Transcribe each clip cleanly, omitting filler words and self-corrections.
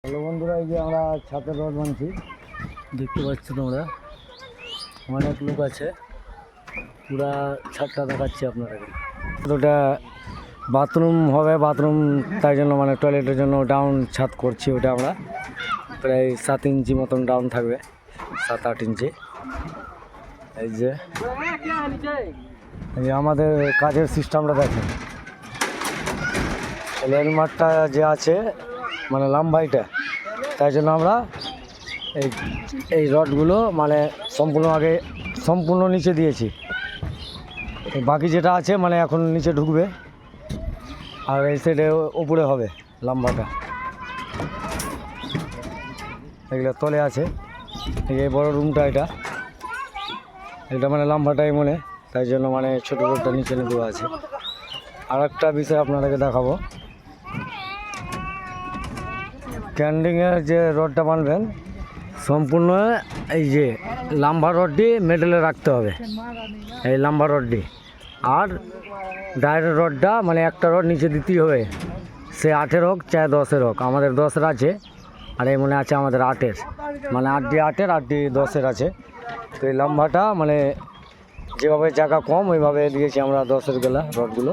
Hello বন্ধুরা, এই যে আমরা ছাদের রড বানছি, দেখতে পাচ্ছ তোমরা। অনেক লোক আছে, পুরা ছাদটা দেখাচ্ছি আপনাদেরকে। ওটা বাথরুম হবে, বাথরুম তাই জন্য মানে টয়লেটের জন্য ডাউন ছাদ করছি। ওটা আমরা প্রায় 7 ইঞ্চি মতন ডাউন থাকবে, 7-8 ইঞ্চি। এই যে আমাদের কাজের সিস্টেমটা দেখেন। রেল মাঠটা যে আছে মানে লম্বাইটা, তাই জন্য আমরা এই রডগুলো মানে সম্পূর্ণ নিচে দিয়েছি। বাকি যেটা আছে মানে এখন নিচে ঢুকবে, আর এই সাইডে উপরে হবে লম্বাটা। এগুলো তলে আছে। এই বড় রুমটা, এটা মানে লম্বাটাই মনে, তাই জন্য মানে ছোটো রোডটা নিচে দেওয়া আছে। আর একটা বিষয় আপনাদেরকে দেখাবো, স্ট্যান্ডিংয়ের যে রডটা বানবেন সম্পূর্ণ এই যে লাম্বা রডটি মেডেলে রাখতে হবে, এই লাম্বা রডটি। আর ডাইরেক্ট রডটা মানে একটা রড নিচে দিতেই হবে, সে 8-এর হোক চাहे 10-এর হোক। আমাদের 10-এর আছে, আর এই মনে আছে আমাদের 8-এর, মানে 8D 8-এর 8D 10-এর আছে। তো এই লম্বাটা মানে যেভাবে জায়গা কম ওইভাবে দিয়েছি আমরা 10-এর গেলা রডগুলো।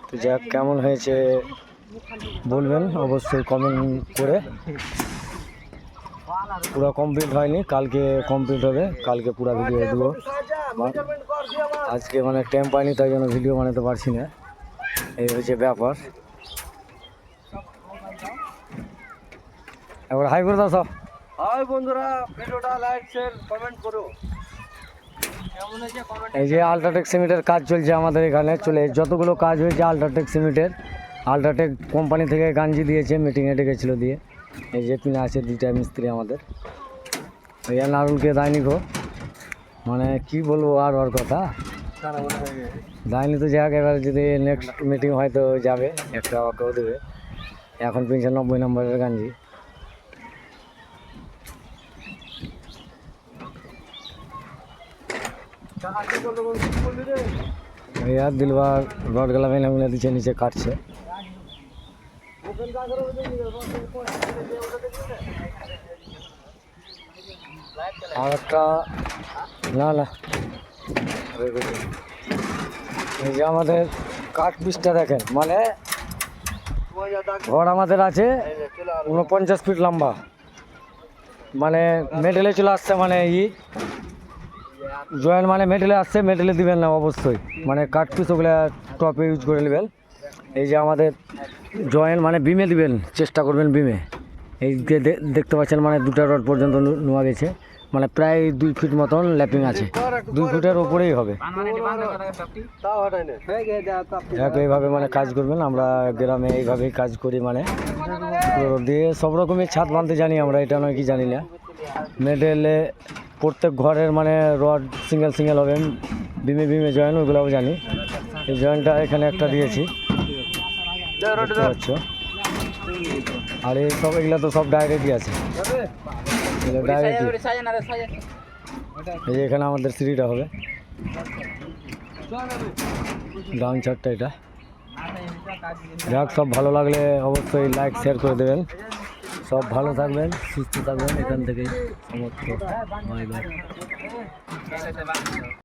তো যা কেমন হয়েছে বলবেন অবশ্যই কমেন্ট করে। পুরো কমপ্লিট হয়নি, কালকে কমপ্লিট হবে, কালকে পুরো ভিডিও দেবো। আজকে মানে টাইম পাইনি, তাই জন্য ভিডিও বানাতে পারছি না, এই হচ্ছে ব্যাপার। এবার হাই করে দাও সব। হাই বন্ধুরা, ভিডিওটা লাইক শেয়ার কমেন্ট করো। এই যে আল্ট্রাটেক সিমেন্টের কাজ চলছে আমাদের এখানে, যতগুলো কাজ হয়েছে আল্ট্রাটেক সিমেন্টের। আল্ট্রাটেক কোম্পানি থেকে গাঞ্জি দিয়েছে, মিটিংয়ে ডেকেছিল দিয়ে। এই যে পিনে আছে 2টা মিস্ত্রি আমাদের, ভাইয়া নারুলকে দায়নি গো, মানে কি বলবো আর ওর কথা। দায়নি তো যাক, এবার যদি নেক্সট মিটিং হয় তো যাবে, একটা ওকেও দেবে। এখন 95 নম্বরের গাঞ্জি। भैया दिलवार रड गला में दिखे नीचे काटছে। আর একটা না না এই যে আমাদের কাঠ পিসটা দেখেন, মানে ঘর আমাদের আছে 49 ফিট লম্বা, মানে মেডেলে চলে আসছে, মানে জয়েন্ট মানে মেটেলে আসছে, মেটেলে দিবেন না অবশ্যই, মানে কাঠ পিস ওগুলো টপে ইউজ করে নেবেন। এই যে আমাদের জয়েন্ট মানে বিমে দিবেন, চেষ্টা করবেন বিমে। এই যে দেখতে পাচ্ছেন মানে 2টা রড পর্যন্ত নেওয়া গেছে, মানে প্রায় 2 ফিট মতন ল্যাপিং আছে, 2 ফিটের ওপরেই হবে। এইভাবে মানে কাজ করবেন, আমরা গ্রামে এইভাবেই কাজ করি, মানে দিয়ে সব রকমের ছাদ বাঁধতে জানি আমরা, এটা নয় কি জানি না। মেডেলে প্রত্যেক ঘরের মানে রড সিঙ্গেল হবে, বিমে জয়েন্ট ওইগুলোও জানি। এই জয়েন্টটা এখানে একটা দিয়েছি, আর এই সব এগুলো তো সব ডাইরেক্টই আছে, এই যে এখানে আমাদের সিঁড়িটা হবে, ডাউন ছাদটা এটা। যাক, সব ভালো লাগলে অবশ্যই লাইক শেয়ার করে দেবেন। সব ভালো থাকবেন, সুস্থ থাকবেন, এখান থেকেই সমস্ত বাই বাই।